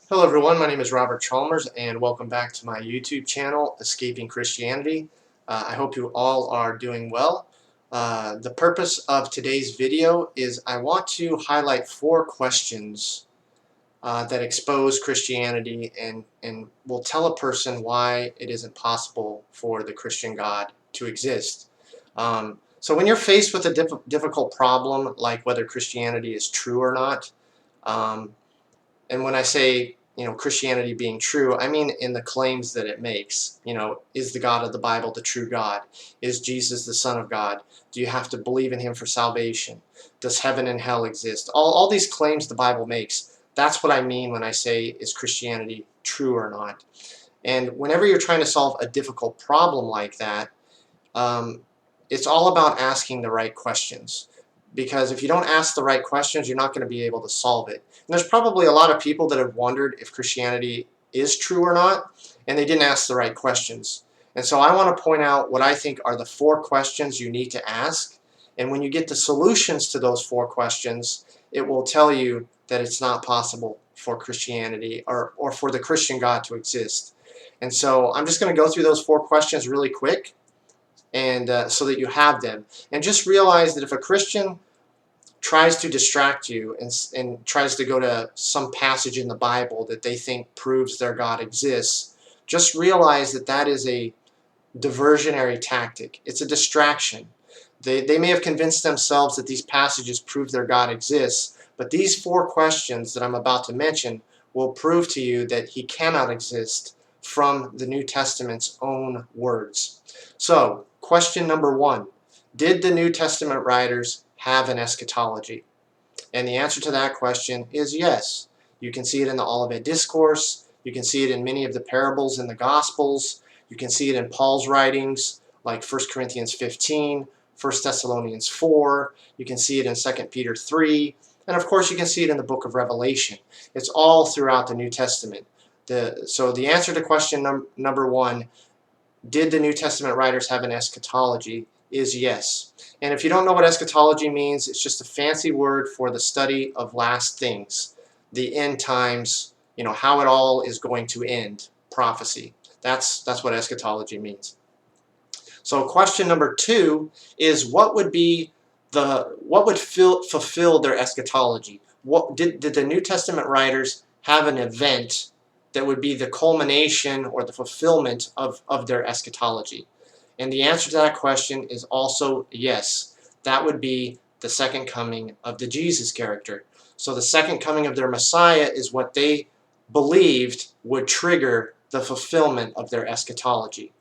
Hello everyone, my name is Robert Chalmers and welcome back to my YouTube channel, Escaping Christianity. I hope you all are doing well. The purpose of today's video is I want to highlight 4 questions that expose Christianity and will tell a person why it isn't possible for the Christian God to exist. So when you're faced with a difficult problem like whether Christianity is true or not, and when I say, Christianity being true, I mean in the claims that it makes. Is the God of the Bible the true God? Is Jesus the Son of God? Do you have to believe in him for salvation? Does heaven and hell exist? All these claims the Bible makes, that's what I mean when I say, is Christianity true or not? And whenever you're trying to solve a difficult problem like that, it's all about asking the right questions. Because if you don't ask the right questions, you're not going to be able to solve it. And there's probably a lot of people that have wondered if Christianity is true or not, and they didn't ask the right questions. And so I want to point out what I think are the 4 questions you need to ask. And when you get the solutions to those 4 questions, it will tell you that it's not possible for Christianity or for the Christian God to exist. And so I'm just going to go through those 4 questions really quick, and so that you have them. And just realize that if a Christian tries to distract you and tries to go to some passage in the Bible that they think proves their God exists, just realize that that is a diversionary tactic. It's a distraction. They may have convinced themselves that these passages prove their God exists, but these 4 questions that I'm about to mention will prove to you that he cannot exist from the New Testament's own words. So, question number 1. Did the New Testament writers have an eschatology? And the answer to that question is yes. You can see it in the Olivet Discourse. You can see it in many of the parables in the Gospels. You can see it in Paul's writings, like 1 Corinthians 15, 1 Thessalonians 4. You can see it in 2 Peter 3. And of course, you can see it in the book of Revelation. It's all throughout the New Testament. So the answer to question number 1, did the New Testament writers have an eschatology, is yes. And if you don't know what eschatology means, it's just a fancy word for the study of last things, the end times, how it all is going to end, prophecy. That's what eschatology means. So question number 2 is what would fulfill their eschatology? What did the New Testament writers have an event that would be the culmination or the fulfillment of their eschatology? And the answer to that question is also yes. That would be the second coming of the Jesus character. So the second coming of their Messiah is what they believed would trigger the fulfillment of their eschatology.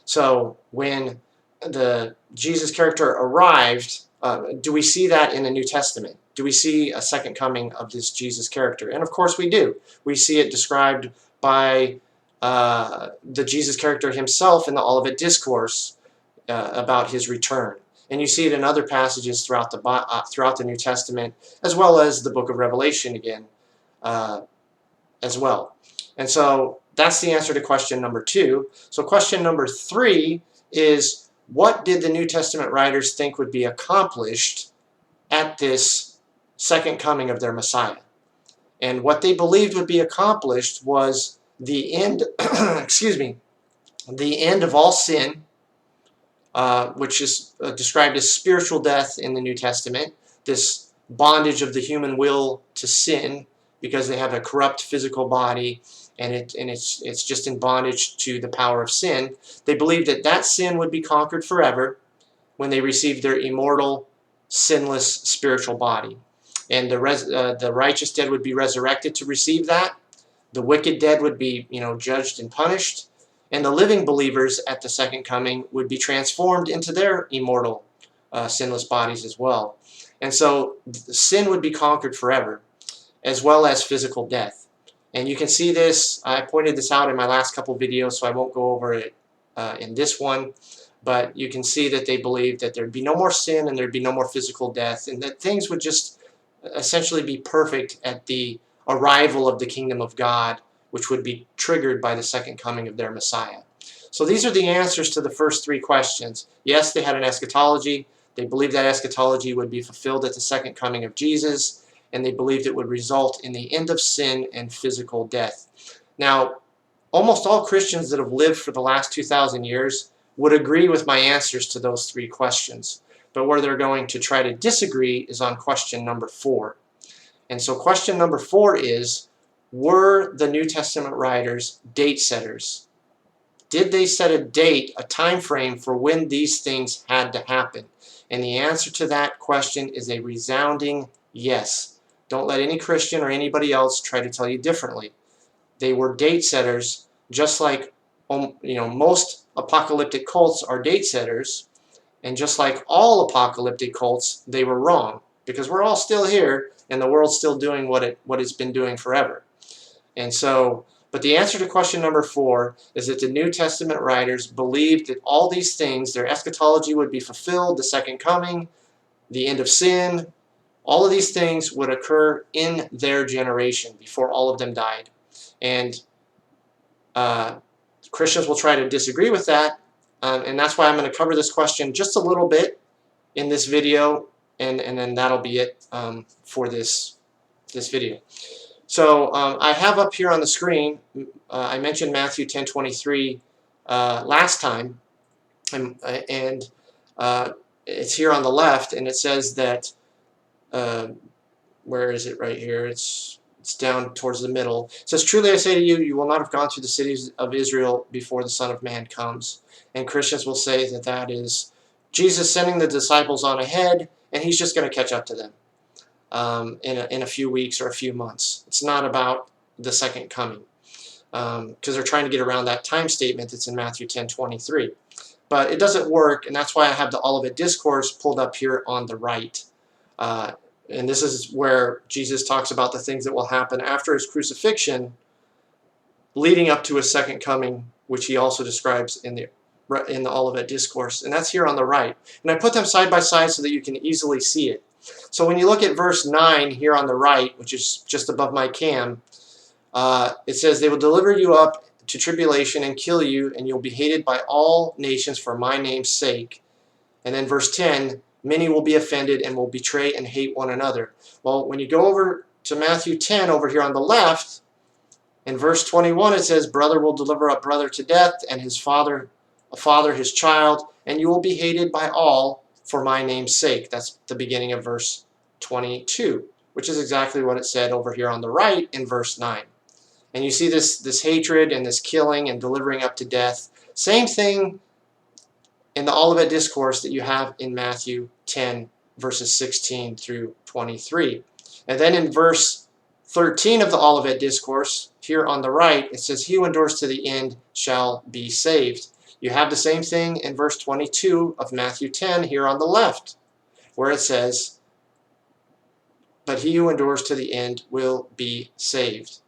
So when the Jesus character arrived, do we see that in the New Testament? Do we see a second coming of this Jesus character? And of course we do. We see it described by the Jesus character himself in the Olivet Discourse about his return. And you see it in other passages throughout the New Testament, as well as the book of Revelation again, as well. And so that's the answer to question number 2. So question number 3 is, what did the New Testament writers think would be accomplished at this second coming of their Messiah? And what they believed would be accomplished was the end, the end of all sin, which is described as spiritual death in the New Testament, this bondage of the human will to sin, because they have a corrupt physical body, and it's just in bondage to the power of sin. They believed that sin would be conquered forever when they received their immortal, sinless spiritual body. And the righteous dead would be resurrected to receive that. The wicked dead would be, judged and punished. And the living believers at the second coming would be transformed into their immortal, sinless bodies as well. And so sin would be conquered forever, as well as physical death. And you can see this, I pointed this out in my last couple videos, so I won't go over it in this one. But you can see that they believed that there'd be no more sin and there'd be no more physical death, and that things would just essentially be perfect at the arrival of the kingdom of God, which would be triggered by the second coming of their Messiah. So these are the answers to the first 3 questions. Yes, they had an eschatology. They believed that eschatology would be fulfilled at the second coming of Jesus. and they believed it would result in the end of sin and physical death. Now, almost all Christians that have lived for the last 2,000 years would agree with my answers to those three questions. But where they're going to try to disagree is on question number 4. And so question number 4 is, were the New Testament writers date setters? Did they set a date, a time frame for when these things had to happen? And the answer to that question is a resounding yes. Don't let any Christian or anybody else try to tell you differently. They were date setters, just like most apocalyptic cults are date setters, and just like all apocalyptic cults, they were wrong, because we're all still here and the world's still doing what it's been doing forever. And so, but the answer to question number 4 is that the New Testament writers believed that all these things, their eschatology would be fulfilled, the second coming, the end of sin, all of these things would occur in their generation before all of them died. And Christians will try to disagree with that, and that's why I'm going to cover this question just a little bit in this video, and then that'll be it for this video. So I have up here on the screen, I mentioned Matthew 10:23 last time, and it's here on the left, and it says that, where is it right here? It's down towards the middle. It says, "Truly I say to you, you will not have gone through the cities of Israel before the Son of Man comes." And Christians will say that that is Jesus sending the disciples on ahead, and he's just going to catch up to them in a few weeks or a few months. It's not about the second coming, because they're trying to get around that time statement that's in Matthew 10:23. But it doesn't work, and that's why I have the Olivet Discourse pulled up here on the right. And this is where Jesus talks about the things that will happen after his crucifixion, leading up to his second coming, which he also describes in the Olivet Discourse. And that's here on the right. And I put them side by side so that you can easily see it. So when you look at verse 9 here on the right, which is just above my cam, it says, "They will deliver you up to tribulation and kill you, and you'll be hated by all nations for my name's sake." And then verse 10, "Many will be offended and will betray and hate one another." Well, when you go over to Matthew 10 over here on the left, in verse 21 it says, "Brother will deliver up brother to death, and his father his child, and you will be hated by all for my name's sake." That's the beginning of verse 22, which is exactly what it said over here on the right in verse 9. And you see this hatred and this killing and delivering up to death. Same thing in the Olivet Discourse that you have in Matthew 10, verses 16 through 23. And then in verse 13 of the Olivet Discourse, here on the right, it says, "He who endures to the end shall be saved." You have the same thing in verse 22 of Matthew 10 here on the left, where it says, "But he who endures to the end will be saved."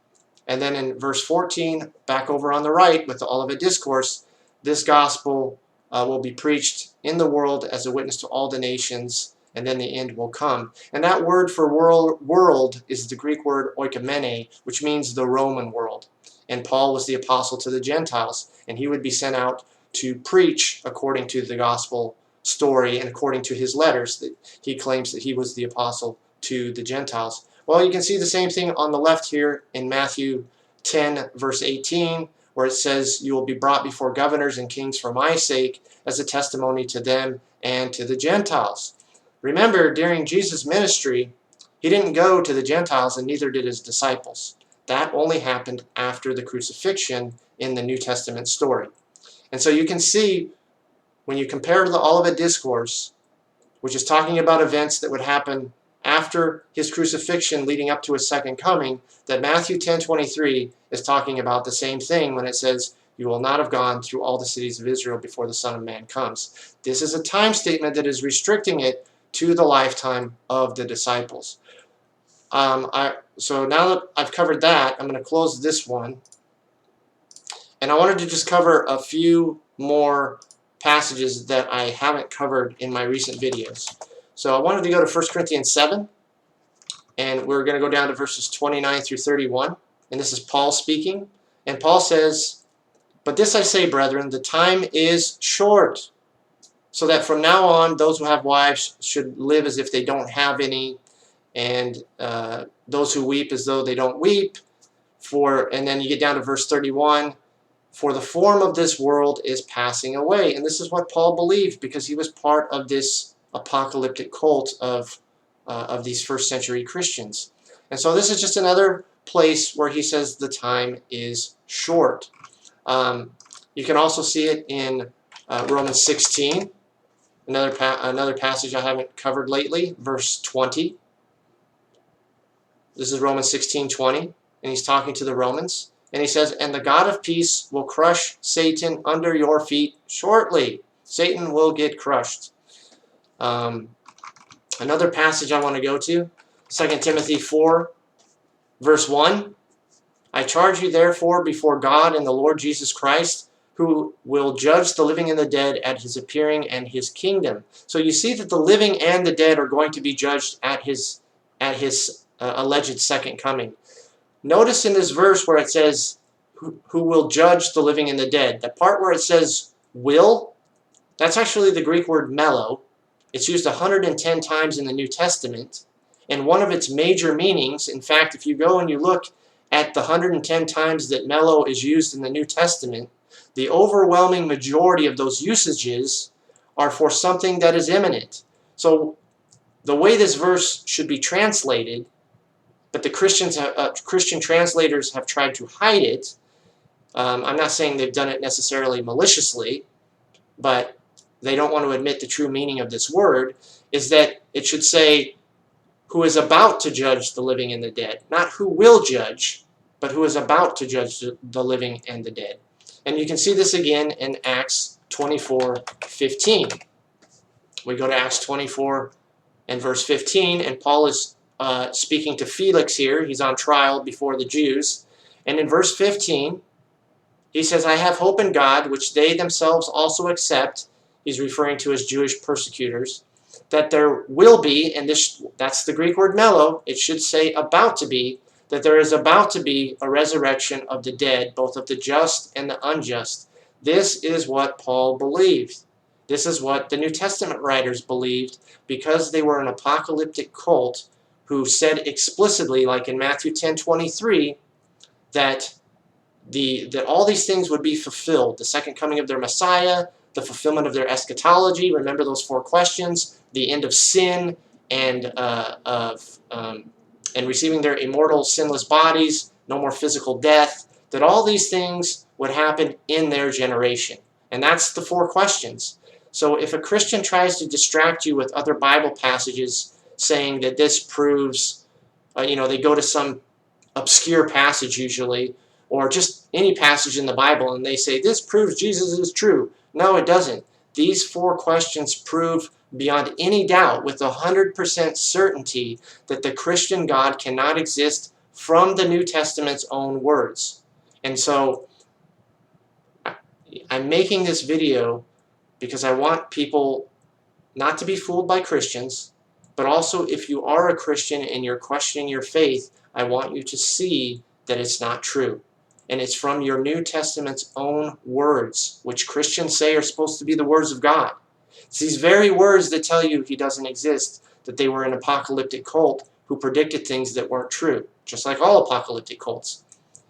And then in verse 14, back over on the right with the Olivet Discourse, "This gospel will be preached in the world as a witness to all the nations, and then the end will come." And that word for world is the Greek word oikomene, which means the Roman world. And Paul was the apostle to the Gentiles, and he would be sent out to preach according to the gospel story and according to his letters that he claims that he was the apostle to the Gentiles. Well, you can see the same thing on the left here in Matthew 10, verse 18, where it says, "You will be brought before governors and kings for my sake as a testimony to them and to the Gentiles." Remember, during Jesus' ministry, he didn't go to the Gentiles, and neither did his disciples. That only happened after the crucifixion in the New Testament story. And so you can see, when you compare to the Olivet Discourse, which is talking about events that would happen after his crucifixion leading up to his second coming, that Matthew 10:23 is talking about the same thing when it says, "You will not have gone through all the cities of Israel before the Son of Man comes." This is a time statement that is restricting it to the lifetime of the disciples. So now that I've covered that, I'm going to close this one. And I wanted to just cover a few more passages that I haven't covered in my recent videos. So I wanted to go to 1 Corinthians 7, and we're going to go down to verses 29 through 31. And this is Paul speaking. And Paul says, "But this I say, brethren, the time is short, so that from now on those who have wives should live as if they don't have any, and those who weep as though they don't weep. And then you get down to verse 31, for the form of this world is passing away. And this is what Paul believed because he was part of this apocalyptic cult of these first century Christians. And so this is just another place where he says the time is short. You can also see it in Romans 16, another passage I haven't covered lately, verse 20. This is Romans 16:20, and he's talking to the Romans. And he says, and the God of peace will crush Satan under your feet shortly. Satan will get crushed. Another passage I want to go to, 2 Timothy 4, verse 1. I charge you therefore before God and the Lord Jesus Christ, who will judge the living and the dead at his appearing and his kingdom. So you see that the living and the dead are going to be judged at his alleged second coming. Notice in this verse where it says, who will judge the living and the dead. The part where it says will, that's actually the Greek word melo. It's used 110 times in the New Testament. And one of its major meanings, in fact, if you go and you look at the 110 times that melo is used in the New Testament, the overwhelming majority of those usages are for something that is imminent. So the way this verse should be translated, but the Christian translators have tried to hide it. I'm not saying they've done it necessarily maliciously, but they don't want to admit the true meaning of this word, is that it should say, who is about to judge the living and the dead. Not who will judge, but who is about to judge the living and the dead. And you can see this again in Acts 24:15. We go to Acts 24 and verse 15, and Paul is speaking to Felix here. He's on trial before the Jews. And in verse 15, he says, I have hope in God, which they themselves also accept. He's referring to his Jewish persecutors. That there will be, and that's the Greek word melo, it should say about to be, that there is about to be a resurrection of the dead, both of the just and the unjust. This is what Paul believed. This is what the New Testament writers believed, because they were an apocalyptic cult who said explicitly, like in Matthew 10:23, that all these things would be fulfilled. The second coming of their Messiah, the fulfillment of their eschatology. Remember those 4 questions: the end of sin, and receiving their immortal, sinless bodies, no more physical death. That all these things would happen in their generation, and that's the 4 questions. So if a Christian tries to distract you with other Bible passages, saying that this proves, they go to some obscure passage usually, or just any passage in the Bible, and they say, this proves Jesus is true. No, it doesn't. These 4 questions prove beyond any doubt, with 100% certainty, that the Christian God cannot exist from the New Testament's own words. And so I'm making this video because I want people not to be fooled by Christians, but also if you are a Christian and you're questioning your faith, I want you to see that it's not true. And it's from your New Testament's own words, which Christians say are supposed to be the words of God. It's these very words that tell you he doesn't exist, that they were an apocalyptic cult who predicted things that weren't true, just like all apocalyptic cults.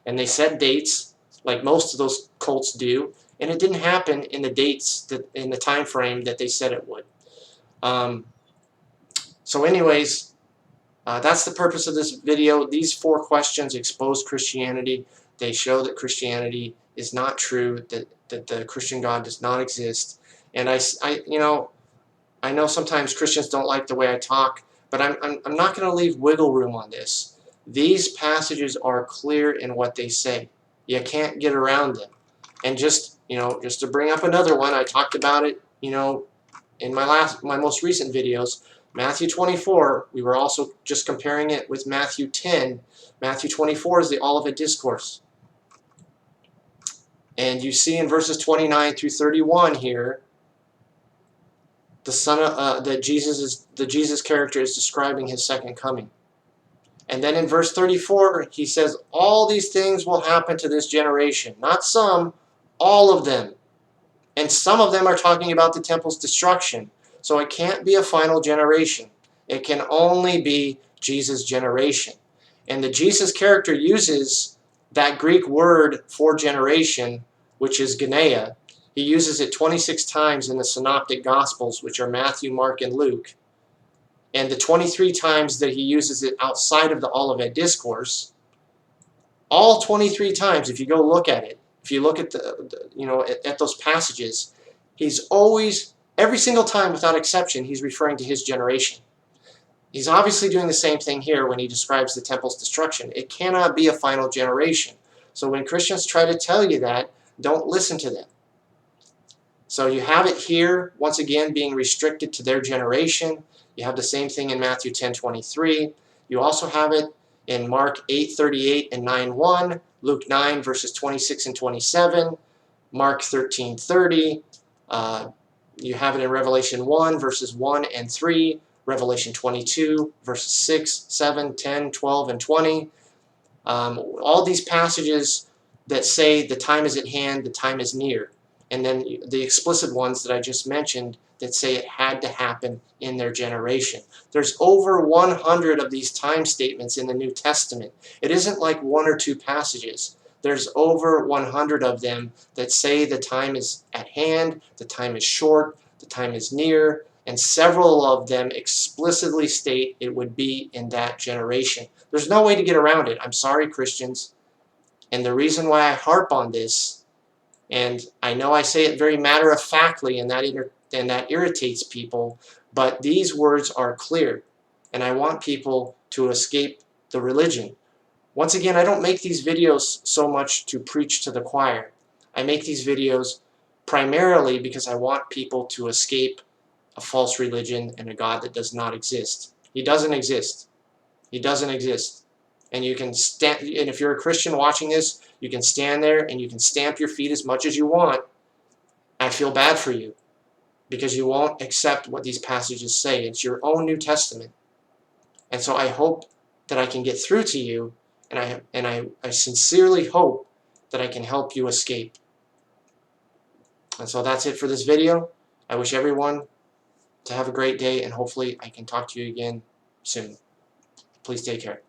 And they set dates, like most of those cults do, and it didn't happen in the dates, in the time frame that they said it would. So anyways, that's the purpose of this video. These 4 questions expose Christianity. They show that Christianity is not true, that the Christian God does not exist. And I know sometimes Christians don't like the way I talk, but I'm not going to leave wiggle room on this. These passages are clear in what they say. You can't get around them. And just to bring up another one, I talked about it, in my most recent videos. Matthew 24, we were also just comparing it with Matthew 10. Matthew 24 is the Olivet Discourse. And you see in verses 29 through 31 here, that the Jesus character is describing his second coming. And then in verse 34, he says, all these things will happen to this generation. Not some, all of them. And some of them are talking about the temple's destruction. So it can't be a final generation. It can only be Jesus' generation. And the Jesus character uses that Greek word for generation, which is Genea. He uses it 26 times in the Synoptic Gospels, which are Matthew, Mark, and Luke. And the 23 times that he uses it outside of the Olivet Discourse, all 23 times, if you go look at it, if you look at at those passages, he's always, every single time without exception, he's referring to his generation. He's obviously doing the same thing here when he describes the temple's destruction. It cannot be a final generation. So when Christians try to tell you that, don't listen to them. So you have it here, once again, being restricted to their generation. You have the same thing in Matthew 10:23. You also have it in Mark 8:38 and 9:1, Luke 9 verses 26 and 27, Mark 13:30. You have it in Revelation 1 verses 1 and 3, Revelation 22 verses 6, 7, 10, 12, and 20. All these passages that say the time is at hand, the time is near. And then the explicit ones that I just mentioned that say it had to happen in their generation. There's over 100 of these time statements in the New Testament. It isn't like one or two passages. There's over 100 of them that say the time is at hand, the time is short, the time is near, and several of them explicitly state it would be in that generation. There's no way to get around it. I'm sorry, Christians. And the reason why I harp on this, and I know I say it very matter-of-factly, and that irritates people, but these words are clear, and I want people to escape the religion. Once again, I don't make these videos so much to preach to the choir. I make these videos primarily because I want people to escape a false religion and a God that does not exist. He doesn't exist. He doesn't exist. And you can stand, and if you're a Christian watching this, you can stand there and you can stamp your feet as much as you want. I feel bad for you because you won't accept what these passages say. It's your own New Testament. And so I hope that I can get through to you, and I sincerely hope that I can help you escape. And so that's it for this video. I wish everyone to have a great day, and hopefully I can talk to you again soon. Please take care.